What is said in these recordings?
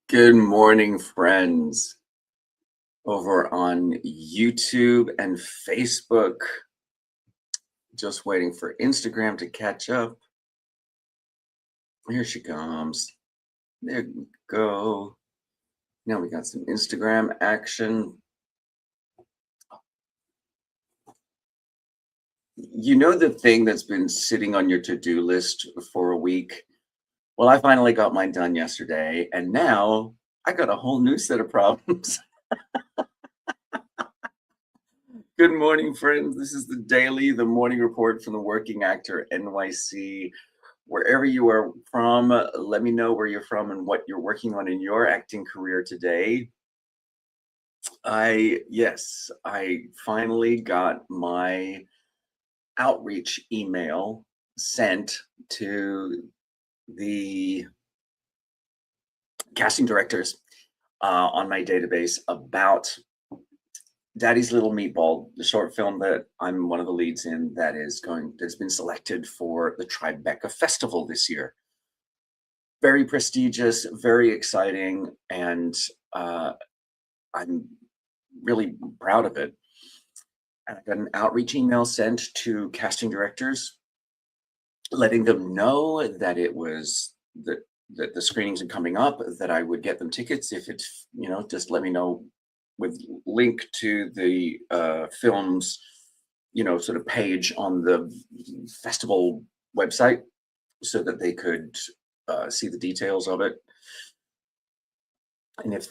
Good morning, friends, over on YouTube and Facebook. Just waiting for Instagram to catch up. Here she comes. There we go. Now we got some Instagram action. You know the thing that's been sitting on your to-do list for a week? Well, I finally got mine done yesterday, and now I got a whole new set of problems. Good morning, friends. This is the morning report from the Working Actor NYC. Wherever you are from, let me know where you're from and what you're working on in your acting career today. I finally got my outreach email sent to the casting directors on my database about Daddy's Little Meatball, the short film that I'm one of the leads in that's been selected for the Tribeca Festival this year. Very prestigious, very exciting, and I'm really proud of it. And I got an outreach email sent to casting directors, letting them know that that the screenings are coming up, that I would get them tickets if it's, just let me know with link to the film's, sort of page on the festival website so that they could see the details of it. And if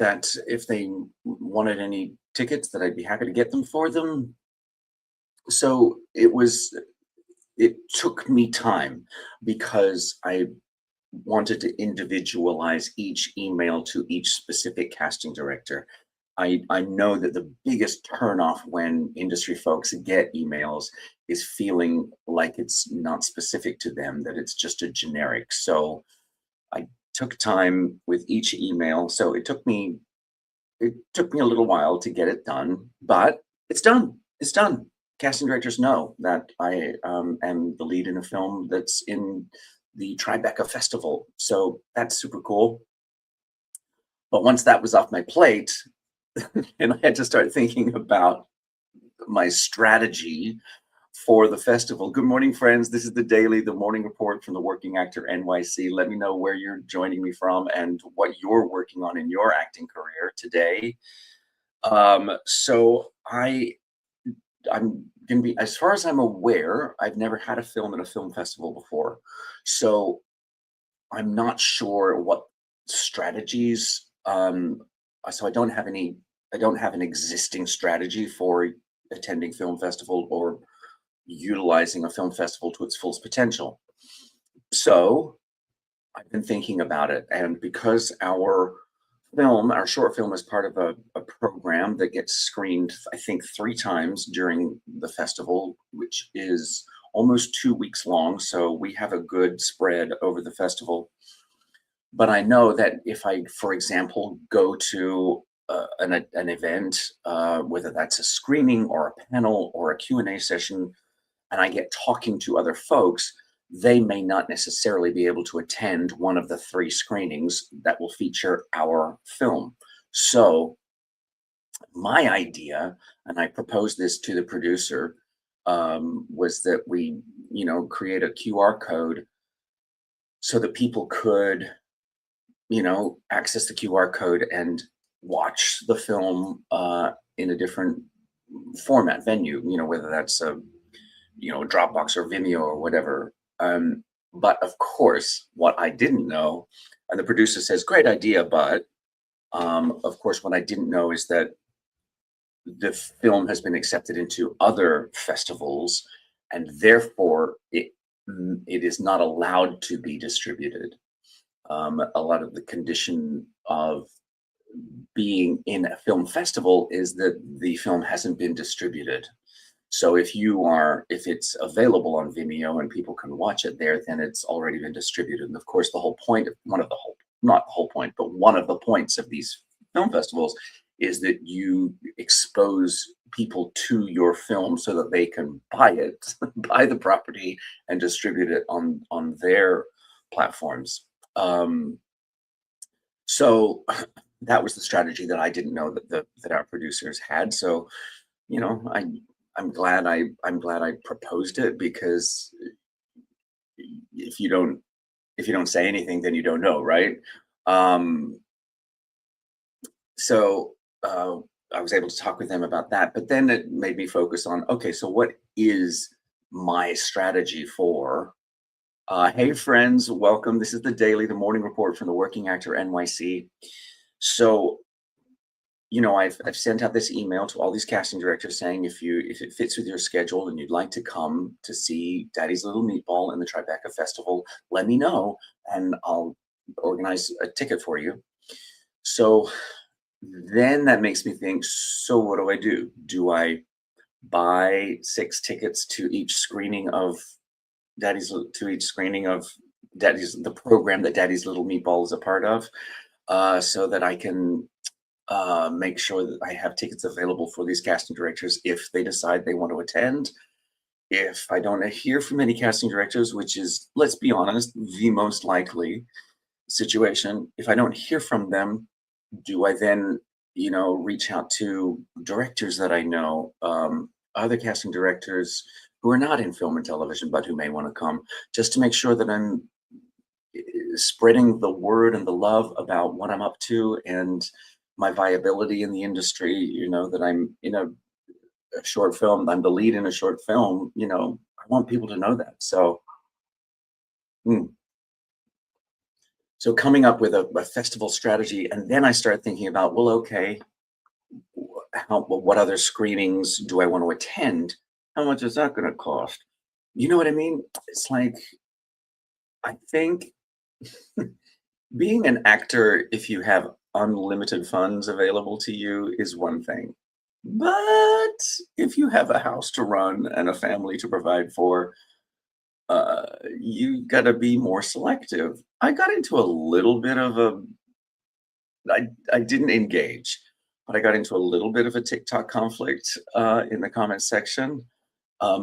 they wanted any tickets, that I'd be happy to get them for them. So it took me time because I wanted to individualize each email to each specific casting director. I know that the biggest turnoff when industry folks get emails is feeling like it's not specific to them, that it's just a generic. So I took time with each email. So it took me a little while to get it done, but it's done. It's done. Casting directors know that I am the lead in a film that's in the Tribeca Festival. So that's super cool. But once that was off my plate, and I had to start thinking about my strategy for the festival. Good morning, friends. This is the morning report from the Working Actor NYC. Let me know where you're joining me from and what you're working on in your acting career today. So I'm gonna be, as far as I'm aware, I've never had a film at a film festival before. So I'm not sure what strategies, so I don't have an existing strategy for attending film festival or utilizing a film festival to its fullest potential. So I've been thinking about it. And because our short film is part of a program that gets screened, I think 3 times during the festival, which is almost 2 weeks long. So we have a good spread over the festival. But I know that if I, for example, go to an event, whether that's a screening or a panel or a Q&A session, and I get talking to other folks, they may not necessarily be able to attend one of the 3 screenings that will feature our film. So my idea, and I proposed this to the producer, was that we, create a QR code so that people could, access the QR code and watch the film in a different format venue, whether that's a Dropbox or Vimeo or whatever. But of course, what I didn't know, and the producer says, great idea, but of course, what I didn't know is that the film has been accepted into other festivals, and therefore it is not allowed to be distributed. A lot of the condition of being in a film festival is that the film hasn't been distributed. So if it's available on Vimeo and people can watch it there, then it's already been distributed. And of course, not the whole point, but one of the points of these film festivals is that you expose people to your film so that they can buy it, buy the property and distribute it on their platforms. So that was the strategy that I didn't know that that our producers had. So, you know, I'm glad I proposed it, because if you don't if you don't say anything, then you don't know, right? Um, so uh, I was able to talk with them about that, but then it made me focus on, okay, so what is my strategy for? Hey, friends, welcome. This is the morning report from the Working Actor NYC. So, I've sent out this email to all these casting directors saying, if it fits with your schedule and you'd like to come to see Daddy's Little Meatball in the Tribeca Festival, let me know and I'll organize a ticket for you. So then that makes me think, so what do I do? Do I buy 6 tickets to each screening of to each screening of the program that Daddy's Little Meatball is a part of, so that I can make sure that I have tickets available for these casting directors if they decide they want to attend. If I don't hear from any casting directors, which is, let's be honest, the most likely situation, if I don't hear from them, do I then, reach out to directors that I know, other casting directors who are not in film and television, but who may want to come, just to make sure that I'm spreading the word and the love about what I'm up to and my viability in the industry, that I'm in a short film, I'm the lead in a short film, I want people to know that. So, mm, so coming up with a festival strategy, and then I start thinking about, well, okay, what other screenings do I want to attend? How much is that going to cost? You know what I mean? It's like, I think being an actor, if you have unlimited funds available to you, is one thing. But if you have a house to run and a family to provide for, you got to be more selective. I got into a little bit of I didn't engage, but I got into a little bit of a TikTok conflict in the comments section.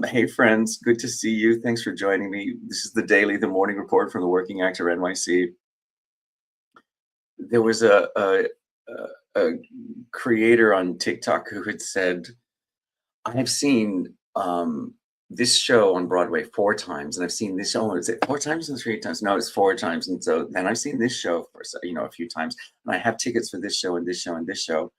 Hey, friends, good to see you. Thanks for joining me. This is the morning report from the Working Actor NYC. There was a creator on TikTok who had said, I have seen this show on Broadway 4 times, and I've seen this show. Is it 4 times and 3 times? No, it's 4 times. And so then I've seen this show for a few times, and I have tickets for this show and this show and this show.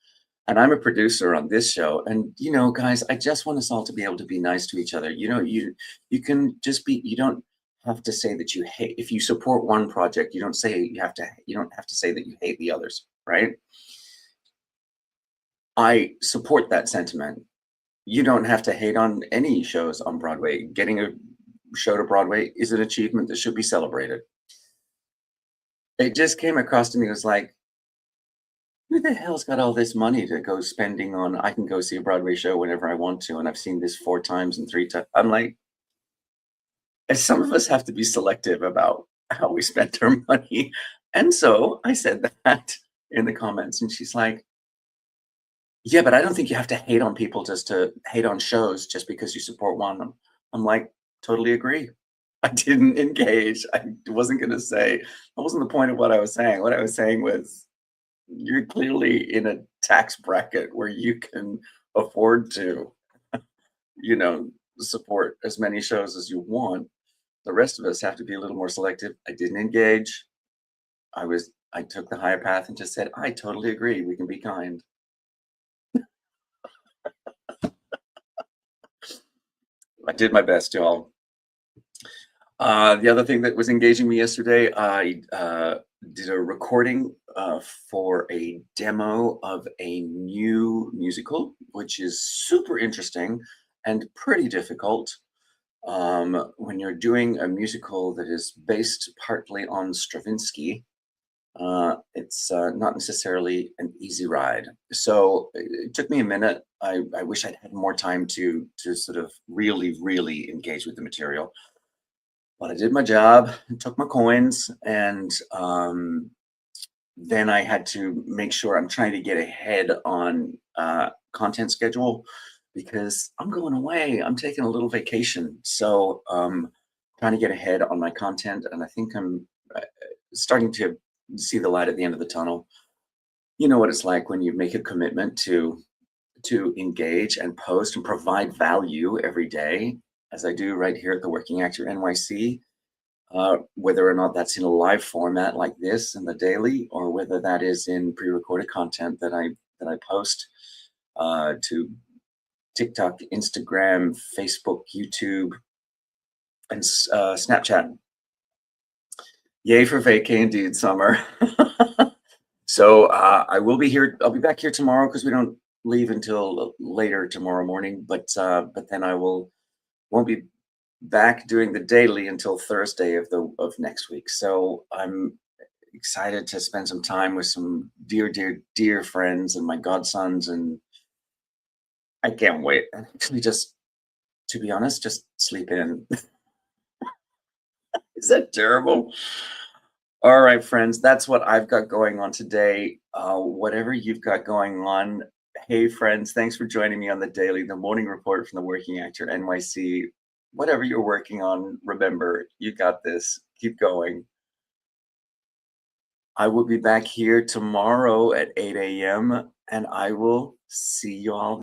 And I'm a producer on this show. And guys, I just want us all to be able to be nice to each other. You can just be. You don't have to say that you hate. If you support one project, you don't have to say that you hate the others, right? I support that sentiment. You don't have to hate on any shows on Broadway. Getting a show to Broadway is an achievement that should be celebrated. It just came across to me, it was like, who the hell's got all this money to go spending on? I can go see a Broadway show whenever I want to, and I've seen this 4 times and 3 times. I'm like, some of us have to be selective about how we spend our money. And so I said that in the comments, and she's like, yeah, but I don't think you have to hate on people just to hate on shows just because you support one. I'm like, totally agree. I didn't engage. I wasn't going to say, that wasn't the point of what I was saying. What I was saying was, you're clearly in a tax bracket where you can afford to, you know, support as many shows as you want. The rest of us have to be a little more selective. I didn't engage. I took the higher path and just said, I totally agree. We can be kind. I did my best, y'all. The other thing that was engaging me yesterday, I did a recording for a demo of a new musical, which is super interesting and pretty difficult. When you're doing a musical that is based partly on Stravinsky, it's not necessarily an easy ride. So it took me a minute. I wish I'd had more time to sort of really, really engage with the material. But I did my job, took my coins, and then I had to make sure I'm trying to get ahead on content schedule, because I'm going away. I'm taking a little vacation, so trying to get ahead on my content, and I think I'm starting to see the light at the end of the tunnel. You know what it's like when you make a commitment to engage and post and provide value every day, as I do right here at the Working Actor NYC. Whether or not that's in a live format like this in the daily, or whether that is in pre-recorded content that I post to TikTok, Instagram, Facebook, YouTube, and Snapchat. Yay for vacay indeed, summer. So I will be here. I'll be back here tomorrow because we don't leave until later tomorrow morning. But then won't be back doing the daily until Thursday of next week. So I'm excited to spend some time with some dear, dear, dear friends and my godsons, and I can't wait. And actually, just to be honest, just sleep in. Is that terrible? All right, friends, that's what I've got going on today. Whatever you've got going on, hey, friends, thanks for joining me on the daily, the morning report from the Working Actor NYC. Whatever you're working on, remember, you got this. Keep going. I will be back here tomorrow at 8 a.m. and I will see you all